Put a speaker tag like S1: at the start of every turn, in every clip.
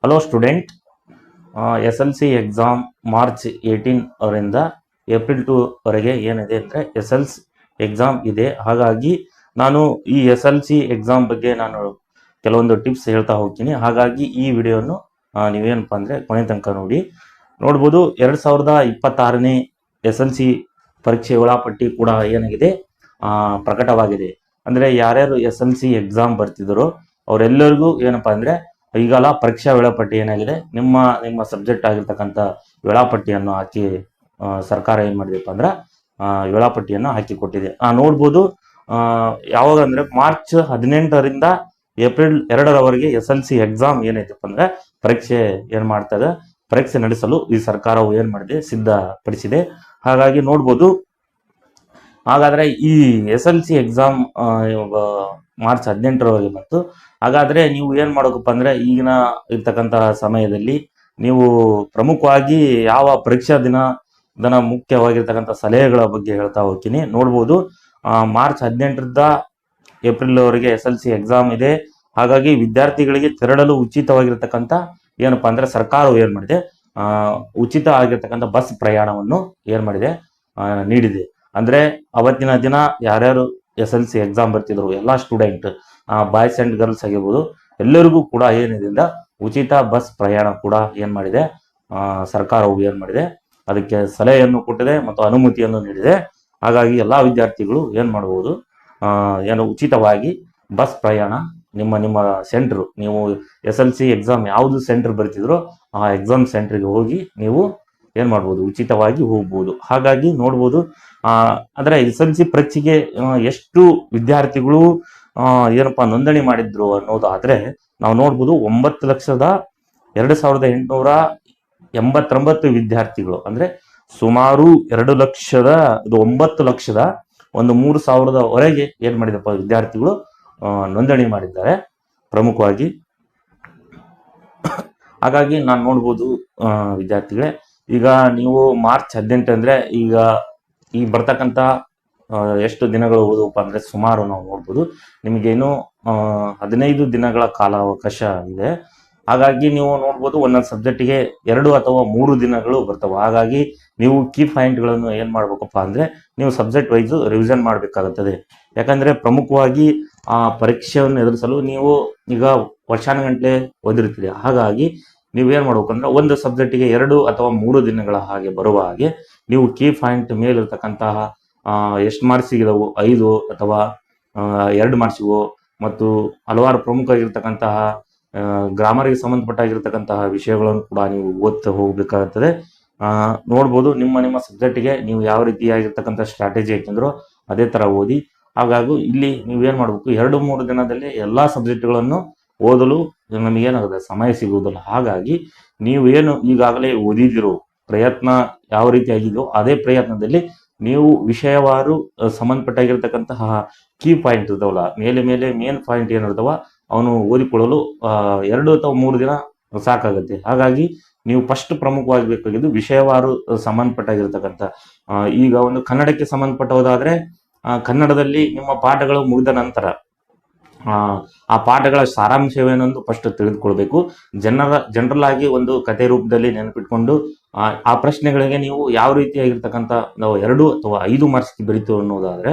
S1: Hello student, S L C exam March 18 ಅವರಿಂದ April 2 ವರೆಗೆ ಏನಿದೆ ಅಂದರೆ ಎಸ್ ಎಲ್ ಸಿ ಎಕ್ಸಾಮ್ ಇದೆ. ಹಾಗಾಗಿ ನಾನು ಈ ಎಸ್ ಎಲ್ ಸಿ ಎಕ್ಸಾಮ್ ಬಗ್ಗೆ ನಾನು ಕೆಲವೊಂದು ಟಿಪ್ಸ್ ಹೇಳ್ತಾ ಹೋಗ್ತೀನಿ. ಹಾಗಾಗಿ ಈ ವಿಡಿಯೋನು ನೀವೇನಪ್ಪ ಅಂದರೆ ಕೊನೆ ತನಕ ನೋಡ್ಬೋದು. 2026ನೇ ಎಸ್ ಎಲ್ ಸಿ ಪರೀಕ್ಷೆ ವೇಳಾಪಟ್ಟಿ ಕೂಡ ಏನಾಗಿದೆ, ಪ್ರಕಟವಾಗಿದೆ. ಅಂದರೆ ಯಾರ್ಯಾರು ಎಸ್ ಎಲ್ ಸಿ ಎಕ್ಸಾಮ್ ಬರ್ತಿದ್ದಾರೋ ಅವರೆಲ್ಲರಿಗೂ ಏನಪ್ಪ ಅಂದರೆ ಈಗಲ್ಲ ಪರೀಕ್ಷಾ ವೇಳಾಪಟ್ಟಿ ಏನಾಗಿದೆ, ನಿಮ್ಮ ಸಬ್ಜೆಕ್ಟ್ ಆಗಿರ್ತಕ್ಕಂಥ ವೇಳಾಪಟ್ಟಿಯನ್ನು ಹಾಕಿ ಸರ್ಕಾರ ಏನು ಮಾಡಿದೆಪ್ಪ ಅಂದ್ರೆ ವೇಳಾಪಟ್ಟಿಯನ್ನು ಹಾಕಿ ಕೊಟ್ಟಿದೆ. ನೋಡ್ಬೋದು. ಯಾವಾಗ ಅಂದರೆ ಮಾರ್ಚ್ 18ರಿಂದ ಏಪ್ರಿಲ್ 2ರವರೆಗೆ ಎಸ್ ಎಲ್ ಸಿ ಎಕ್ಸಾಮ್ ಏನೈತಪ್ಪ ಅಂದ್ರೆ ಪರೀಕ್ಷೆ ಏನು ಮಾಡ್ತದೆ, ಪರೀಕ್ಷೆ ನಡೆಸಲು ಈ ಸರ್ಕಾರವು ಏನು ಮಾಡಿದೆ, ಸಿದ್ಧಪಡಿಸಿದೆ. ಹಾಗಾಗಿ ನೋಡ್ಬೋದು. ಹಾಗಾದ್ರೆ ಈ S L C exam March 18ರವರೆಗೆ ಬಂತು. ಹಾಗಾದ್ರೆ ನೀವು ಏನ್ ಮಾಡಬೇಕಪ್ಪ ಅಂದ್ರೆ ಈಗಿನ ಇರ್ತಕ್ಕಂತಹ ಸಮಯದಲ್ಲಿ ನೀವು ಪ್ರಮುಖವಾಗಿ ಯಾವ ಪರೀಕ್ಷಾ ದಿನ ಮುಖ್ಯವಾಗಿರ್ತಕ್ಕಂಥ ಸಲಹೆಗಳ ಬಗ್ಗೆ ಹೇಳ್ತಾ ಹೋಗ್ತೀನಿ. ನೋಡ್ಬೋದು. ಮಾರ್ಚ್ 18ರಿಂದ ಏಪ್ರಿಲ್ ವರೆಗೆ ಎಸ್ ಎಲ್ ಸಿ ಎಕ್ಸಾಮ್ ಇದೆ. ಹಾಗಾಗಿ ವಿದ್ಯಾರ್ಥಿಗಳಿಗೆ ತೆರಳಲು ಉಚಿತವಾಗಿರ್ತಕ್ಕಂಥ ಏನಪ್ಪಾ ಅಂದ್ರೆ ಸರ್ಕಾರವು ಏನ್ ಮಾಡಿದೆ, ಉಚಿತ ಆಗಿರ್ತಕ್ಕಂಥ ಬಸ್ ಪ್ರಯಾಣವನ್ನು ಏನ್ ಮಾಡಿದೆ, ನೀಡಿದೆ. ಅಂದ್ರೆ ಅವತ್ತಿನ ದಿನ ಯಾರ್ಯಾರು ಎಸ್ ಎಲ್ ಸಿ ಎಕ್ಸಾಮ್ ಬರ್ತಿದ್ರು ಎಲ್ಲಾ ಸ್ಟೂಡೆಂಟ್, ಬಾಯ್ಸ್ ಅಂಡ್ ಗರ್ಲ್ಸ್ ಆಗಿರ್ಬೋದು, ಎಲ್ಲರಿಗೂ ಕೂಡ ಏನಿದೆ ಉಚಿತ ಬಸ್ ಪ್ರಯಾಣ ಕೂಡ ಏನ್ ಮಾಡಿದೆ, ಸರ್ಕಾರವು ಏನ್ ಮಾಡಿದೆ, ಅದಕ್ಕೆ ಸಲಹೆಯನ್ನು ಕೊಟ್ಟಿದೆ ಮತ್ತು ಅನುಮತಿಯನ್ನು ನೀಡಿದೆ. ಹಾಗಾಗಿ ಎಲ್ಲಾ ವಿದ್ಯಾರ್ಥಿಗಳು ಏನ್ ಮಾಡಬಹುದು, ಏನು ಉಚಿತವಾಗಿ ಬಸ್ ಪ್ರಯಾಣ ನಿಮ್ಮ ಸೆಂಟರ್, ನೀವು ಎಸ್ ಎಲ್ ಸಿ ಎಕ್ಸಾಮ್ ಯಾವುದು ಸೆಂಟರ್ ಬರ್ತಿದ್ರು ಆ ಎಕ್ಸಾಮ್ ಸೆಂಟರ್ಗೆ ಹೋಗಿ ನೀವು ಏನ್ ಮಾಡ್ಬೋದು, ಉಚಿತವಾಗಿ ಹೋಗ್ಬೋದು. ಹಾಗಾಗಿ ನೋಡ್ಬೋದು. ಅಂದ್ರೆ ಎಸ್ ಎಲ್ ಸಿ ಪರೀಕ್ಷೆಗೆ ಎಷ್ಟು ವಿದ್ಯಾರ್ಥಿಗಳು ಏನಪ್ಪಾ ನೋಂದಣಿ ಮಾಡಿದ್ರು ಅನ್ನೋದಾದ್ರೆ ನಾವು ನೋಡ್ಬೋದು. 9,02,889 ವಿದ್ಯಾರ್ಥಿಗಳು, ಅಂದ್ರೆ ಸುಮಾರು 9,00,000 ಒಂದು 3,000 ಏನ್ ಮಾಡಿದಪ್ಪ ವಿದ್ಯಾರ್ಥಿಗಳು ನೋಂದಣಿ ಮಾಡಿದ್ದಾರೆ ಪ್ರಮುಖವಾಗಿ. ಹಾಗಾಗಿ ನಾನು ನೋಡ್ಬೋದು ವಿದ್ಯಾರ್ಥಿಗಳೇ, ಈಗ ನೀವು ಮಾರ್ಚ್ 18 ಅಂದ್ರೆ ಈಗ ಬರ್ತಕ್ಕಂಥ ಎಷ್ಟು ದಿನಗಳು ಓದಪ್ಪ ಅಂದ್ರೆ ಸುಮಾರು ನಾವು ನೋಡ್ಬೋದು ನಿಮಗೇನು 15 ದಿನಗಳ ಕಾಲಾವಕಾಶ ಇದೆ. ಹಾಗಾಗಿ ನೀವು ನೋಡ್ಬೋದು ಒಂದೊಂದು ಸಬ್ಜೆಕ್ಟಿಗೆ 2 ಅಥವಾ 3 ದಿನಗಳು ಬರ್ತವೆ. ಹಾಗಾಗಿ ನೀವು ಕೀ ಪಾಯಿಂಟ್ಗಳನ್ನು ಏನ್ ಮಾಡ್ಬೇಕಪ್ಪ ಅಂದ್ರೆ ನೀವು ಸಬ್ಜೆಕ್ಟ್ ವೈಸ್ ರಿವಿಷನ್ ಮಾಡಬೇಕಾಗುತ್ತದೆ. ಯಾಕಂದ್ರೆ ಪ್ರಮುಖವಾಗಿ ಆ ಪರೀಕ್ಷೆಯನ್ನು ಎದುರಿಸಲು ನೀವು ಈಗ ವರ್ಷಾನುಗಂಟಲೆ ಓದಿರ್ತೀರಿ. ಹಾಗಾಗಿ ನೀವು ಏನ್ ಮಾಡ್ಬೇಕಂದ್ರೆ ಒಂದು ಸಬ್ಜೆಕ್ಟಿಗೆ 2 ಅಥವಾ 3 ದಿನಗಳ ಹಾಗೆ ಬರುವ ಹಾಗೆ ನೀವು ಕೀ ಪಾಯಿಂಟ್ ಮೇಲಿರ್ತಕ್ಕಂತಹ ಎಷ್ಟು ಮಾರ್ಕ್ಸಿಗಿದವು, 5 ಅಥವಾ 2 ಮಾರ್ಕ್ಸಿಗೂ ಮತ್ತು ಹಲವಾರು ಪ್ರಮುಖವಾಗಿರ್ತಕ್ಕಂತಹ ಗ್ರಾಮರ್ಗೆ ಸಂಬಂಧಪಟ್ಟಾಗಿರ್ತಕ್ಕಂತಹ ವಿಷಯಗಳನ್ನು ಕೂಡ ನೀವು ಓದ್ತಾ ಹೋಗ್ಬೇಕಾಗುತ್ತದೆ. ನೋಡ್ಬೋದು. ನಿಮ್ಮ ಸಬ್ಜೆಕ್ಟಿಗೆ ನೀವು ಯಾವ ರೀತಿಯಾಗಿರ್ತಕ್ಕಂಥ ಸ್ಟ್ರಾಟಜಿ ಹಾಕಿದ್ರೋ ಅದೇ ತರ ಓದಿ. ಹಾಗಾಗಿ ಇಲ್ಲಿ ನೀವೇನ್ ಮಾಡ್ಬೇಕು, 2-3 ದಿನದಲ್ಲಿ ಎಲ್ಲಾ ಸಬ್ಜೆಕ್ಟ್ಗಳನ್ನು ಓದಲು ನಮಗೇನಾಗುತ್ತೆ, ಸಮಯ ಸಿಗುವುದಿಲ್ಲ. ಹಾಗಾಗಿ ನೀವು ಏನು ಈಗಾಗಲೇ ಓದಿದಿರೋ ಪ್ರಯತ್ನ ಯಾವ ರೀತಿ ಆಗಿದೆಯೋ ಅದೇ ಪ್ರಯತ್ನದಲ್ಲಿ ನೀವು ವಿಷಯವಾರು ಸಂಬಂಧಪಟ್ಟಾಗಿರ್ತಕ್ಕಂತಹ ಕೀ ಪಾಯಿಂಟ್ ಇರ್ತಾವಲ್ಲ, ಮೇಲೆ ಮೇನ್ ಪಾಯಿಂಟ್ ಏನಿರ್ತಾವ ಅವನು ಓದಿಕೊಳ್ಳಲು 2 ಅಥವಾ 3 ದಿನ ಸಾಕಾಗುತ್ತೆ. ಹಾಗಾಗಿ ನೀವು ಫಸ್ಟ್ ಪ್ರಮುಖವಾಗಿ ಬೇಕಾಗಿದ್ದು ವಿಷಯವಾರು ಸಂಬಂಧಪಟ್ಟಾಗಿರ್ತಕ್ಕಂಥ ಈಗ ಒಂದು ಕನ್ನಡಕ್ಕೆ ಸಂಬಂಧಪಟ್ಟೋದಾದ್ರೆ ಕನ್ನಡದಲ್ಲಿ ನಿಮ್ಮ ಪಾಠಗಳು ಮುಗಿದ ನಂತರ ಆ ಪಾಠಗಳ ಸಾರಾಂಶವೇನೆಂದು ಫಸ್ಟ್ ತಿಳಿದುಕೊಳ್ಬೇಕು. ಜನರಲ್ ಆಗಿ ಒಂದು ಕಥೆ ರೂಪದಲ್ಲಿ ನೆನಪಿಟ್ಕೊಂಡು ಆ ಪ್ರಶ್ನೆಗಳಿಗೆ ನೀವು ಯಾವ ರೀತಿಯಾಗಿರ್ತಕ್ಕಂಥ ನಾವು 2 ಅಥವಾ 5 ಮಾರ್ಕ್ಸ್ ಬರೀತೀವಿ ಅನ್ನೋದಾದ್ರೆ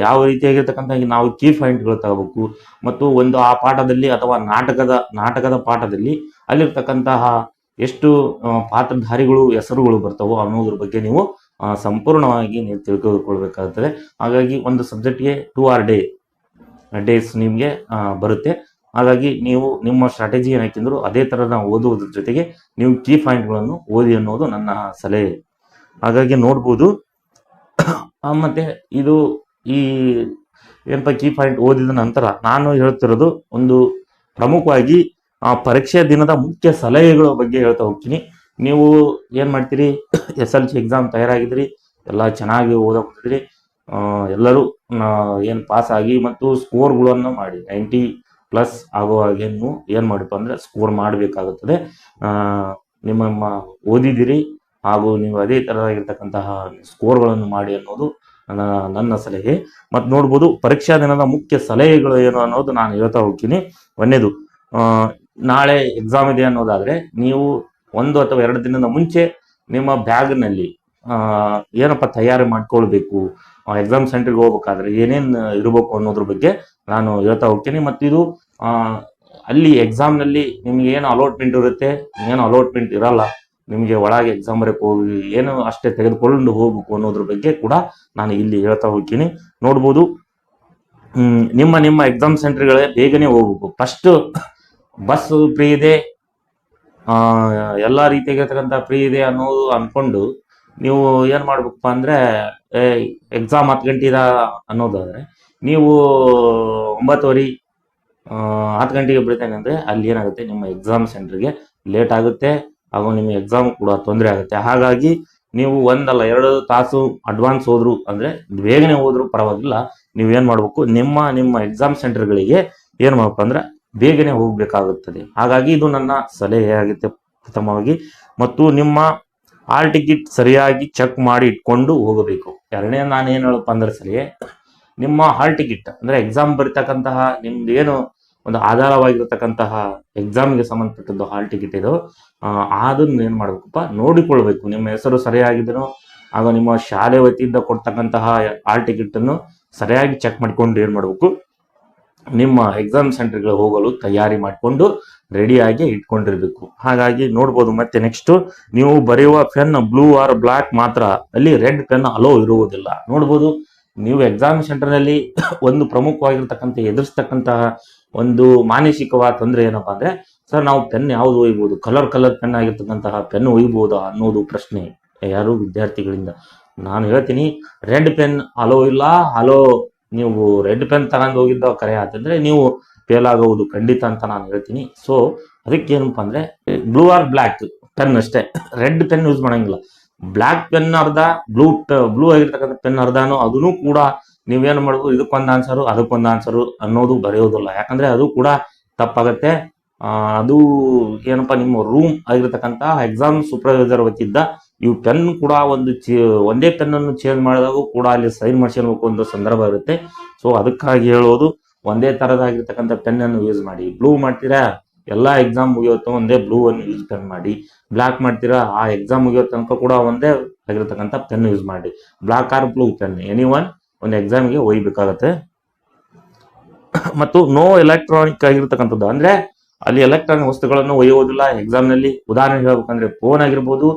S1: ಯಾವ ರೀತಿಯಾಗಿರ್ತಕ್ಕಂಥ ನಾವು ಕೀ ಪಾಯಿಂಟ್ಗಳು ತಗೋಬೇಕು. ಮತ್ತು ಒಂದು ಆ ಪಾಠದಲ್ಲಿ ಅಥವಾ ನಾಟಕದ ಪಾಠದಲ್ಲಿ ಅಲ್ಲಿರ್ತಕ್ಕಂತಹ ಎಷ್ಟು ಪಾತ್ರಧಾರಿಗಳು ಹೆಸರುಗಳು ಬರ್ತವೋ ಅನ್ನೋದ್ರ ಬಗ್ಗೆ ನೀವು ಸಂಪೂರ್ಣವಾಗಿ ನೀವು ತಿಳ್ಕೊಳ್ಬೇಕಾಗುತ್ತದೆ. ಹಾಗಾಗಿ ಒಂದು ಸಬ್ಜೆಕ್ಟ್ಗೆ 2 or ಡೇಸ್ ನಿಮಗೆ ಬರುತ್ತೆ. ಹಾಗಾಗಿ ನೀವು ನಿಮ್ಮ ಸ್ಟ್ರಾಟಜಿ ಏನು ಹಾಕಿದ್ರು ಅದೇ ತರ ನಾವು ಓದುವುದ್ರ ಜೊತೆಗೆ ನೀವು ಕೀ ಪಾಯಿಂಟ್ಗಳನ್ನು ಓದಿ ಅನ್ನೋದು ನನ್ನ ಸಲಹೆ. ಹಾಗಾಗಿ ನೋಡ್ಬೋದು. ಮತ್ತೆ ಇದು ಈ ಏನಪ್ಪ ಕೀ ಪಾಯಿಂಟ್ ಓದಿದ ನಂತರ ನಾನು ಹೇಳ್ತಿರೋದು ಒಂದು ಪ್ರಮುಖವಾಗಿ ಪರೀಕ್ಷೆ ದಿನದ ಮುಖ್ಯ ಸಲಹೆಗಳ ಬಗ್ಗೆ ಹೇಳ್ತಾ ಹೋಗ್ತೀನಿ. ನೀವು ಏನ್ ಮಾಡ್ತೀರಿ, ಎಸ್ ಎಲ್ ಸಿ ಎಕ್ಸಾಮ್ ತಯಾರಾಗಿದ್ರಿ, ಎಲ್ಲ ಚೆನ್ನಾಗಿ ಓದೋದಿದ್ರಿ, ಎಲ್ಲರೂ ಏನ್ ಪಾಸ್ ಆಗಿ ಮತ್ತು ಸ್ಕೋರ್ಗಳನ್ನು ಮಾಡಿ 90+ ಆಗೋ ಹಾಗೆ ನೀವು ಏನ್ ಮಾಡಿಪ್ಪ ಅಂದ್ರೆ ಸ್ಕೋರ್ ಮಾಡಬೇಕಾಗುತ್ತದೆ. ನಿಮ್ಮ ಓದಿದಿರಿ ಹಾಗೂ ನೀವು ಅದೇ ತರವಾಗಿರ್ತಕ್ಕಂತಹ ಸ್ಕೋರ್ಗಳನ್ನು ಮಾಡಿ ಅನ್ನೋದು ನನ್ನ ಸಲಹೆ. ಮತ್ತು ನೋಡ್ಬೋದು ಪರೀಕ್ಷಾ ದಿನದ ಮುಖ್ಯ ಸಲಹೆಗಳು ಏನು ಅನ್ನೋದು ನಾನು ಹೇಳ್ತಾ ಹೋಗ್ತೀನಿ. ಒಂದೇದು ನಾಳೆ ಎಕ್ಸಾಮ್ ಇದೆ ಅನ್ನೋದಾದ್ರೆ ನೀವು 1 ಅಥವಾ 2 ದಿನದ ಮುಂಚೆ ನಿಮ್ಮ ಬ್ಯಾಗ್ನಲ್ಲಿ ಏನಪ್ಪ ತಯಾರಿ ಮಾಡ್ಕೊಳ್ಬೇಕು, ಎಕ್ಸಾಮ್ ಸೆಂಟರ್ಗೆ ಹೋಗ್ಬೇಕಾದ್ರೆ ಏನೇನು ಇರಬೇಕು ಅನ್ನೋದ್ರ ಬಗ್ಗೆ ನಾನು ಹೇಳ್ತಾ ಹೋಗ್ತೀನಿ. ಮತ್ತು ಇದು ಅಲ್ಲಿ ಎಕ್ಸಾಮ್ನಲ್ಲಿ ನಿಮ್ಗೆ ಏನು ಅಲಾಟ್ಮೆಂಟ್ ಇರುತ್ತೆ, ಏನು ಅಲಾಟ್ಮೆಂಟ್ ಇರಲ್ಲ, ನಿಮಗೆ ಒಳಗೆ ಎಕ್ಸಾಮ್ ಬರೆಯಕ್ಕೆ ಹೋಗಿ ಏನು ಅಷ್ಟೇ ತೆಗೆದುಕೊಂಡು ಹೋಗ್ಬೇಕು ಅನ್ನೋದ್ರ ಬಗ್ಗೆ ಕೂಡ ನಾನು ಇಲ್ಲಿ ಹೇಳ್ತಾ ಹೋಗ್ತೀನಿ. ನೋಡ್ಬೋದು, ನಿಮ್ಮ ಎಕ್ಸಾಮ್ ಸೆಂಟರ್ಗಳೇ ಬೇಗನೆ ಹೋಗ್ಬೇಕು. ಫಸ್ಟ್ ಬಸ್ ಫ್ರೀ ಇದೆ, ಎಲ್ಲ ರೀತಿಯಾಗಿರ್ತಕ್ಕಂಥ ಫ್ರೀ ಇದೆ ಅನ್ನೋದು ಅನ್ಕೊಂಡು ನೀವು ಏನು ಮಾಡ್ಬೇಕಪ್ಪ ಅಂದರೆ ಎಕ್ಸಾಮ್ 10 ಗಂಟೆ ಅನ್ನೋದಾದರೆ ನೀವು 9:30 10 ಗಂಟೆಗೆ ಬಿಡ್ತೇನೆ ಅಂದರೆ ಅಲ್ಲಿ ಏನಾಗುತ್ತೆ, ನಿಮ್ಮ ಎಕ್ಸಾಮ್ ಸೆಂಟರ್ಗೆ ಲೇಟ್ ಆಗುತ್ತೆ, ಹಾಗೂ ನಿಮ್ಮ ಎಕ್ಸಾಮ್ ಕೂಡ ತೊಂದರೆ ಆಗುತ್ತೆ. ಹಾಗಾಗಿ ನೀವು 1 ಅಲ್ಲ 2 ತಾಸು ಅಡ್ವಾನ್ಸ್ ಹೋದ್ರು ಅಂದರೆ ಬೇಗನೆ ಹೋದ್ರು ಪರವಾಗಿಲ್ಲ, ನೀವೇನು ಮಾಡಬೇಕು, ನಿಮ್ಮ ಎಕ್ಸಾಮ್ ಸೆಂಟರ್ಗಳಿಗೆ ಏನು ಮಾಡಬೇಕು ಅಂದರೆ ಬೇಗನೆ ಹೋಗಬೇಕಾಗುತ್ತದೆ. ಹಾಗಾಗಿ ಇದು ನನ್ನ ಸಲಹೆ ಆಗುತ್ತೆ ಪ್ರಥಮವಾಗಿ. ಮತ್ತು ನಿಮ್ಮ ಹಾಲ್ ಟಿಕೆಟ್ ಸರಿಯಾಗಿ ಚೆಕ್ ಮಾಡಿ ಇಟ್ಕೊಂಡು ಹೋಗಬೇಕು. ಎರಡನೇ ನಾನು ಏನು ಹೇಳಪ್ಪ ಅಂದ್ರೆ ಸಲಹೆ, ನಿಮ್ಮ ಹಾಲ್ ಟಿಕೆಟ್ ಅಂದರೆ ಎಕ್ಸಾಮ್ ಬರೀತಕ್ಕಂತಹ ನಿಮ್ದು ಏನು ಒಂದು ಆಧಾರವಾಗಿರ್ತಕ್ಕಂತಹ ಎಕ್ಸಾಮ್ಗೆ ಸಂಬಂಧಪಟ್ಟದ್ದು ಹಾಲ್ ಟಿಕೆಟ್ ಇದು, ಅದನ್ನು ಏನು ಮಾಡಬೇಕಪ್ಪ ನೋಡಿಕೊಳ್ಬೇಕು. ನಿಮ್ಮ ಹೆಸರು ಸರಿಯಾಗಿದೆಯೋ, ಆಗ ನಿಮ್ಮ ಶಾಲೆ ವತಿಯಿಂದ ಕೊಡ್ತಕ್ಕಂತಹ ಹಾಲ್ ಟಿಕೆಟನ್ನು ಸರಿಯಾಗಿ ಚೆಕ್ ಮಾಡಿಕೊಂಡು ಏನು ಮಾಡಬೇಕು, ನಿಮ್ಮ ಎಕ್ಸಾಮ್ ಸೆಂಟರ್ಗೆ ಹೋಗಲು ತಯಾರಿ ಮಾಡಿಕೊಂಡು ರೆಡಿಯಾಗಿ ಇಟ್ಕೊಂಡಿರ್ಬೇಕು. ಹಾಗಾಗಿ ನೋಡ್ಬೋದು. ಮತ್ತೆ ನೆಕ್ಸ್ಟ್, ನೀವು ಬರೆಯುವ ಪೆನ್ ಬ್ಲೂ ಆರ್ ಬ್ಲಾಕ್ ಮಾತ್ರ, ಅಲ್ಲಿ ರೆಡ್ ಪೆನ್ ಅಲೋ ಇರುವುದಿಲ್ಲ. ನೋಡ್ಬೋದು, ನೀವು ಎಕ್ಸಾಮ್ ಸೆಂಟರ್ನಲ್ಲಿ ಒಂದು ಪ್ರಮುಖವಾಗಿರ್ತಕ್ಕಂಥ ಎದುರಿಸ್ತಕ್ಕಂತಹ ಒಂದು ಮಾನಸಿಕವಾದ ತೊಂದರೆ ಏನಪ್ಪಾ ಅಂದ್ರೆ, ಸರ್ ನಾವು ಪೆನ್ ಯಾವ್ದು ಒಯ್ಬೋದು, ಕಲರ್ ಪೆನ್ ಆಗಿರ್ತಕ್ಕಂತಹ ಪೆನ್ ಒಯ್ಬೋದಾ ಅನ್ನೋದು ಪ್ರಶ್ನೆ ಯಾರು ವಿದ್ಯಾರ್ಥಿಗಳಿಂದ. ನಾನು ಹೇಳ್ತೀನಿ, ರೆಡ್ ಪೆನ್ ಅಲೋ ಇಲ್ಲ. ನೀವು ರೆಡ್ ಪೆನ್ ತಗೊಂಡು ಹೋಗಿದ್ದ ಕರೆ ಆತಂದ್ರೆ ನೀವು ಫೇಲ್ ಆಗುವುದು ಖಂಡಿತ ಅಂತ ನಾನು ಹೇಳ್ತೀನಿ. ಸೊ ಅದಕ್ಕೆ ಏನಪ್ಪ ಅಂದ್ರೆ ಬ್ಲೂ ಆರ್ ಬ್ಲ್ಯಾಕ್ ಪೆನ್ ಅಷ್ಟೇ, ರೆಡ್ ಪೆನ್ ಯೂಸ್ ಮಾಡಂಗಿಲ್ಲ. ಬ್ಲ್ಯಾಕ್ ಪೆನ್ ಅರ್ಧ, ಬ್ಲೂ ಆಗಿರ್ತಕ್ಕಂಥ ಪೆನ್ ಅರ್ಧನೋ, ಅದನ್ನು ಕೂಡ ನೀವೇನು ಮಾಡ್ಬೋದು, ಇದಕ್ಕೊಂದು ಆನ್ಸರು ಅದಕ್ಕೊಂದು ಆನ್ಸರು ಅನ್ನೋದು ಬರೆಯೋದಿಲ್ಲ. ಯಾಕಂದ್ರೆ ಅದು ಕೂಡ ತಪ್ಪಾಗತ್ತೆ. ಅದು ಏನಪ್ಪ, ನಿಮ್ಮ ರೂಮ್ ಆಗಿರ್ತಕ್ಕಂಥ ಎಕ್ಸಾಮ್ ಸೂಪರ್ವೈಸರ್ ವತಿಯಿಂದ ಇವು ಪೆನ್ ಕೂಡ ಒಂದೇ ಪೆನ್ನನ್ನು ಚೇಂಜ್ ಮಾಡಿದಾಗ ಕೂಡ ಅಲ್ಲಿ ಸೈನ್ ಮಾಡಿಸ್ಬೇಕು ಒಂದು ಸಂದರ್ಭ ಇರುತ್ತೆ. ಸೊ ಅದಕ್ಕಾಗಿ ಹೇಳೋದು, ಒಂದೇ ತರದಾಗಿರ್ತಕ್ಕಂಥ ಪೆನ್ನನ್ನು ಯೂಸ್ ಮಾಡಿ. ಬ್ಲೂ ಮಾಡ್ತೀರಾ, ಎಲ್ಲ ಎಕ್ಸಾಮ್ ಮುಗಿಯುತ್ತೋ ಒಂದೇ ಬ್ಲೂ ಅನ್ನು ಯೂಸ್ ಪೆನ್ ಮಾಡಿ. ಬ್ಲ್ಯಾಕ್ ಮಾಡ್ತೀರಾ, ಆ ಎಕ್ಸಾಮ್ ಮುಗಿಯೋ ತನಕ ಕೂಡ ಒಂದೇ ಆಗಿರ್ತಕ್ಕಂಥ ಪೆನ್ ಯೂಸ್ ಮಾಡಿ. ಬ್ಲ್ಯಾಕ್ ಆರ್ ಬ್ಲೂ ಪೆನ್ ಒಂದು ಎಕ್ಸಾಮ್ಗೆ ಒಯ್ಬೇಕಾಗತ್ತೆ. ಮತ್ತು ನೋ ಎಲೆಕ್ಟ್ರಾನಿಕ್ ಆಗಿರ್ತಕ್ಕಂಥದ್ದು ಅಂದ್ರೆ ಅಲ್ಲಿ ಎಲೆಕ್ಟ್ರಾನಿಕ್ ವಸ್ತುಗಳನ್ನು ಒಯ್ಯೋದಿಲ್ಲ ಎಕ್ಸಾಮ್ನಲ್ಲಿ. ಉದಾಹರಣೆ ಹೇಳ್ಬೇಕಂದ್ರೆ ಫೋನ್ ಆಗಿರ್ಬೋದು,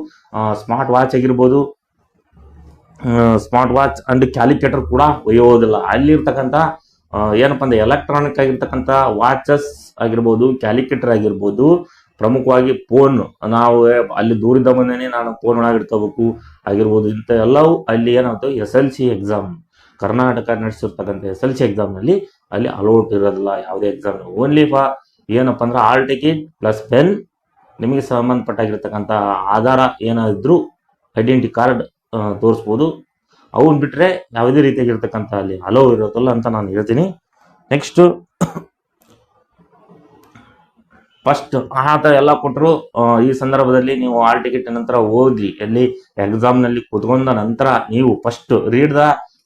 S1: ಸ್ಮಾರ್ಟ್ ವಾಚ್ ಆಗಿರ್ಬೋದು, ಸ್ಮಾರ್ಟ್ ವಾಚ್ ಅಂಡ್ ಕ್ಯಾಲ್ಕುಲೇಟರ್ ಕೂಡ ಒಯ್ಯೋದಿಲ್ಲ. ಅಲ್ಲಿರ್ತಕ್ಕಂಥ ಏನಪ್ಪ ಅಂದ್ರೆ ಎಲೆಕ್ಟ್ರಾನಿಕ್ ಆಗಿರ್ತಕ್ಕಂಥ ವಾಚಸ್ ಆಗಿರ್ಬೋದು, ಕ್ಯಾಲ್ಕುಲೇಟರ್ ಆಗಿರ್ಬೋದು, ಪ್ರಮುಖವಾಗಿ ಫೋನ್, ನಾವು ಅಲ್ಲಿ ದೂರಿದ್ದ ಬಂದೇನೆ ನಾನು ಫೋನ್ ಒಳಗೆ ಇಟ್ಕೋಬೇಕು ಆಗಿರ್ಬೋದು, ಇಂಥ ಎಲ್ಲವೂ ಅಲ್ಲಿ ಏನಾಗ್ತವೆ, SLC ಎಕ್ಸಾಮ್ ಕರ್ನಾಟಕ ನಡೆಸಿರ್ತಕ್ಕಂಥ SLC ಎಕ್ಸಾಮ್ನಲ್ಲಿ ಅಲ್ಲಿ ಅಲೌಟ್ ಇರೋದಿಲ್ಲ ಯಾವುದೇ ಎಕ್ಸಾಮ್. ಓನ್ಲಿ ಏನಪ್ಪ ಅಂದ್ರೆ ಹಾಲ್ ಟಿಕೆಟ್ ಪ್ಲಸ್ ಪೆನ್, ನಿಮಗೆ ಸಂಬಂಧಪಟ್ಟಾಗಿರ್ತಕ್ಕಂಥ ಆಧಾರ ಏನಾದ್ರು ಐಡೆಂಟಿ ಕಾರ್ಡ್ ತೋರಿಸ್ಬೋದು. ಅವನ್ ಬಿಟ್ರೆ ಯಾವುದೇ ರೀತಿಯಾಗಿರ್ತಕ್ಕಂಥ ಅಲ್ಲಿ ಅಲೋ ಇರೋದಿಲ್ಲ ಅಂತ ನಾನು ಹೇಳ್ತೀನಿ. ನೆಕ್ಸ್ಟ್, ಫಸ್ಟ್ ಆತ ಎಲ್ಲ ಕೊಟ್ಟರು. ಈ ಸಂದರ್ಭದಲ್ಲಿ ನೀವು ಹಾಲ್ ಟಿಕೆಟ್ ನಂತರ ಓದಿ ಎಲ್ಲಿ ಎಕ್ಸಾಮ್ನಲ್ಲಿ ಕುತ್ಕೊಂಡ ನಂತರ ನೀವು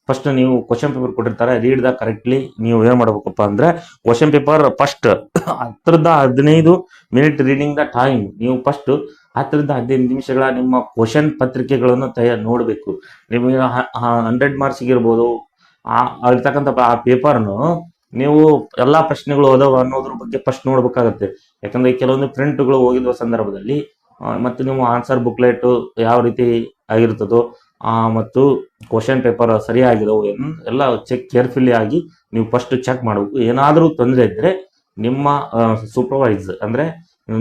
S1: ಫಸ್ಟ್ ನೀವು ಕ್ವಶನ್ ಪೇಪರ್ ಕೊಟ್ಟಿರ್ತಾರೆ, ರೀಡ್ ದ ಕರೆಕ್ಟ್ಲಿ. ನೀವು ಏನ್ ಮಾಡ್ಬೇಕಪ್ಪ ಅಂದ್ರೆ question paper first 10-15 minute reading the time. ನೀವು ಫಸ್ಟ್ 10-15 ನಿಮಿಷಗಳ ನಿಮ್ಮ ಕ್ವಶನ್ ಪತ್ರಿಕೆಗಳನ್ನು ನೋಡಬೇಕು. ನಿಮಗೆ 100 ಮಾರ್ಕ್ಸ್ ಇರ್ಬೋದು ಇರ್ತಕ್ಕಂಥ ಆ ಪೇಪರ್ನು ನೀವು ಎಲ್ಲಾ ಪ್ರಶ್ನೆಗಳು ಓದವ ಅನ್ನೋದ್ರ ಬಗ್ಗೆ ಫಸ್ಟ್ ನೋಡ್ಬೇಕಾಗತ್ತೆ. ಯಾಕಂದ್ರೆ ಕೆಲವೊಂದು ಪ್ರಿಂಟ್ಗಳು ಹೋಗಿರುವ ಸಂದರ್ಭದಲ್ಲಿ ಮತ್ತು ನೀವು ಆನ್ಸರ್ ಬುಕ್ಲೆಟ್ ಯಾವ ರೀತಿ ಆಗಿರ್ತದೋ ಮತ್ತು ಕ್ವಶನ್ ಪೇಪರ್ ಸರಿಯಾಗಿರೋ ಎಲ್ಲ ಕೇರ್ಫುಲ್ಲಿ ಆಗಿ ನೀವು ಫಸ್ಟ್ ಚೆಕ್ ಮಾಡಬೇಕು. ಏನಾದರೂ ತೊಂದರೆ ಇದ್ರೆ ನಿಮ್ಮ ಸೂಪರ್ವೈಸ್ ಅಂದ್ರೆ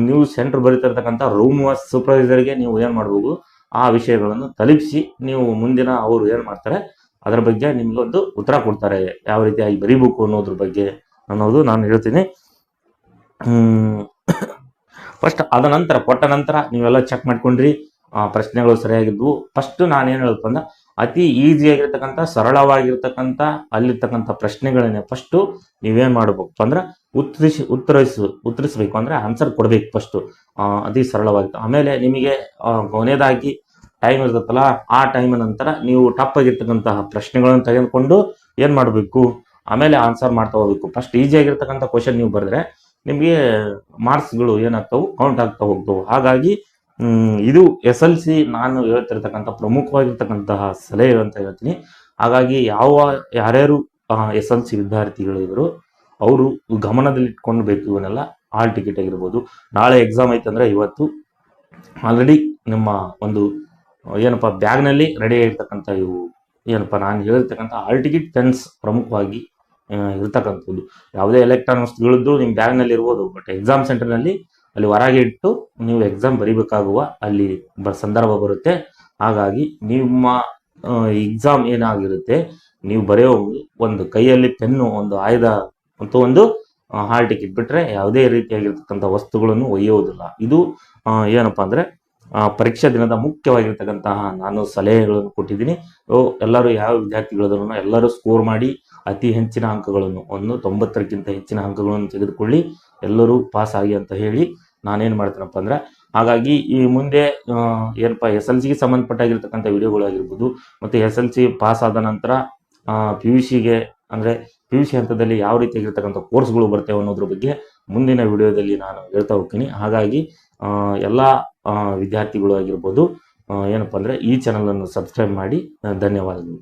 S1: ನೀವು ಸೆಂಟರ್ ಬರೀತಿರ್ತಕ್ಕಂಥ ರೂಮ್ ಸೂಪರ್ವೈಸರ್ಗೆ ನೀವು ಏನ್ ಮಾಡ್ಬೋದು, ಆ ವಿಷಯಗಳನ್ನು ತಲುಪಿಸಿ ನೀವು ಮುಂದಿನ ಅವರು ಏನ್ ಮಾಡ್ತಾರೆ ಅದರ ಬಗ್ಗೆ ನಿಮ್ಗೆ ಒಂದು ಉತ್ತರ ಕೊಡ್ತಾರೆ, ಯಾವ ರೀತಿಯಾಗಿ ಬರೀಬೇಕು ಅನ್ನೋದ್ರ ಬಗ್ಗೆ ಅನ್ನೋದು ನಾನು ಹೇಳ್ತೀನಿ. ಫಸ್ಟ್ ಅದ ನಂತರ ಕೊಟ್ಟ ನಂತರ ನೀವೆಲ್ಲ ಚೆಕ್ ಮಾಡ್ಕೊಂಡ್ರಿ, ಪ್ರಶ್ನೆಗಳು ಸರಿಯಾಗಿದ್ವು. ಫಸ್ಟ್ ನಾನೇನು ಹೇಳಪ್ಪ ಅಂದ್ರೆ ಅತಿ ಈಸಿ ಆಗಿರ್ತಕ್ಕಂಥ ಸರಳವಾಗಿರ್ತಕ್ಕಂಥ ಅಲ್ಲಿರ್ತಕ್ಕಂಥ ಪ್ರಶ್ನೆಗಳನ್ನೇ ಫಸ್ಟ್ ನೀವೇನ್ ಮಾಡ್ಬೇಕು ಅಂದ್ರೆ ಉತ್ತರಿಸಬೇಕು ಅಂದ್ರೆ ಆನ್ಸರ್ ಕೊಡ್ಬೇಕು ಫಸ್ಟ್, ಅತಿ ಸರಳವಾಗಿತ್ತು. ಆಮೇಲೆ ನಿಮಗೆ ಕೊನೆಯದಾಗಿ ಟೈಮ್ ಇರ್ತತ್ತಲ್ಲ, ಆ ಟೈಮ್ ನಂತರ ನೀವು ಟಫ್ ಆಗಿರ್ತಕ್ಕಂತಹ ಪ್ರಶ್ನೆಗಳನ್ನು ತೆಗೆದುಕೊಂಡು ಏನ್ ಮಾಡಬೇಕು, ಆಮೇಲೆ ಆನ್ಸರ್ ಮಾಡ್ತಾ ಹೋಗ್ಬೇಕು. ಫಸ್ಟ್ ಈಸಿ ಆಗಿರ್ತಕ್ಕಂಥ ಕ್ವಶನ್ ನೀವು ಬರೆದ್ರೆ ನಿಮಗೆ ಮಾರ್ಕ್ಸ್ಗಳು ಏನಾಗ್ತಾವು ಕೌಂಟ್ ಆಗ್ತಾ ಹೋಗ್ತವು. ಹಾಗಾಗಿ ಇದು SLC ನಾನು ಹೇಳ್ತಿರ್ತಕ್ಕಂಥ ಪ್ರಮುಖವಾಗಿರ್ತಕ್ಕಂತಹ ಸಲಹೆ ಅಂತ ಹೇಳ್ತೀನಿ. ಹಾಗಾಗಿ ಯಾರ್ಯಾರು SLC ವಿದ್ಯಾರ್ಥಿಗಳಿದ್ರು ಅವರು ಗಮನದಲ್ಲಿಟ್ಕೊಳ್ಬೇಕು ಇವನ್ನೆಲ್ಲ. ಹಾಲ್ ಟಿಕೆಟ್ ಆಗಿರ್ಬೋದು, ನಾಳೆ ಎಕ್ಸಾಮ್ ಐತಂದ್ರೆ ಇವತ್ತು ಆಲ್ರೆಡಿ ನಿಮ್ಮ ಒಂದು ಏನಪ್ಪ ಬ್ಯಾಗ್ನಲ್ಲಿ ರೆಡಿ ಆಗಿರ್ತಕ್ಕಂಥ ಇವು ಏನಪ್ಪ ನಾನು ಹೇಳಿರ್ತಕ್ಕಂಥ ಹಾಲ್ ಟಿಕೆಟ್ ಪೆನ್ಸ್ ಪ್ರಮುಖವಾಗಿ ಇರ್ತಕ್ಕಂಥದ್ದು. ಯಾವುದೇ ಎಲೆಕ್ಟ್ರಾನಿಕ್ಸ್ಗಳಿದ್ದು ನಿಮ್ಮ ಬ್ಯಾಗ್ನಲ್ಲಿ ಇರ್ಬೋದು, ಬಟ್ ಎಕ್ಸಾಮ್ ಸೆಂಟರ್ನಲ್ಲಿ ಅಲ್ಲಿ ಹೊರಗೆ ಇಟ್ಟು ನೀವು ಎಕ್ಸಾಮ್ ಬರಿಬೇಕಾಗುವ ಅಲ್ಲಿ ಸಂದರ್ಭ ಬರುತ್ತೆ. ಹಾಗಾಗಿ ನಿಮ್ಮ ಎಕ್ಸಾಮ್ ಏನಾಗಿರುತ್ತೆ, ನೀವು ಬರೆಯೋ ಒಂದು ಕೈಯಲ್ಲಿ ಪೆನ್ನು, ಒಂದು ಆಯ್ದ ಮತ್ತು ಒಂದು ಹಾಲ್ ಟಿಕೆಟ್ ಬಿಟ್ಟರೆ ಯಾವುದೇ ರೀತಿಯಾಗಿರ್ತಕ್ಕಂಥ ವಸ್ತುಗಳನ್ನು ಒಯ್ಯುವುದಿಲ್ಲ. ಇದು ಏನಪ್ಪ ಅಂದರೆ ಪರೀಕ್ಷಾ ದಿನದ ಮುಖ್ಯವಾಗಿರ್ತಕ್ಕಂತಹ ನಾನು ಸಲಹೆಗಳನ್ನು ಕೊಟ್ಟಿದ್ದೀನಿ. ಎಲ್ಲರೂ ಯಾವ ವಿದ್ಯಾರ್ಥಿಗಳಾದ್ರೂ ಎಲ್ಲರೂ ಸ್ಕೋರ್ ಮಾಡಿ ಅತಿ ಹೆಚ್ಚಿನ ಅಂಕಗಳನ್ನು 90ಕ್ಕಿಂತ ಹೆಚ್ಚಿನ ಅಂಕಗಳನ್ನು ತೆಗೆದುಕೊಳ್ಳಿ, ಎಲ್ಲರೂ ಪಾಸ್ ಆಗಿ ಅಂತ ಹೇಳಿ ನಾನೇನು ಮಾಡ್ತೀನಪ್ಪ ಅಂದ್ರೆ. ಹಾಗಾಗಿ ಈ ಮುಂದೆ ಏನಪ್ಪ SLCಗೆ ಸಂಬಂಧಪಟ್ಟಾಗಿರ್ತಕ್ಕಂಥ ವಿಡಿಯೋಗಳಾಗಿರ್ಬೋದು, ಮತ್ತು SLC ಪಾಸ್ ಆದ ನಂತರ PUCಗೆ ಅಂದರೆ PUC ಹಂತದಲ್ಲಿ ಯಾವ ರೀತಿಯಾಗಿರ್ತಕ್ಕಂಥ ಕೋರ್ಸ್ಗಳು ಬರ್ತೇವೆ ಅನ್ನೋದ್ರ ಬಗ್ಗೆ ಮುಂದಿನ ವಿಡಿಯೋದಲ್ಲಿ ನಾನು ಹೇಳ್ತಾ ಹೋಗ್ತೀನಿ. ಹಾಗಾಗಿ ಎಲ್ಲ ವಿದ್ಯಾರ್ಥಿಗಳು ಆಗಿರ್ಬೋದು ಏನಪ್ಪ ಅಂದರೆ ಈ ಚಾನಲನ್ನು ಸಬ್ಸ್ಕ್ರೈಬ್ ಮಾಡಿ. ಧನ್ಯವಾದಗಳು.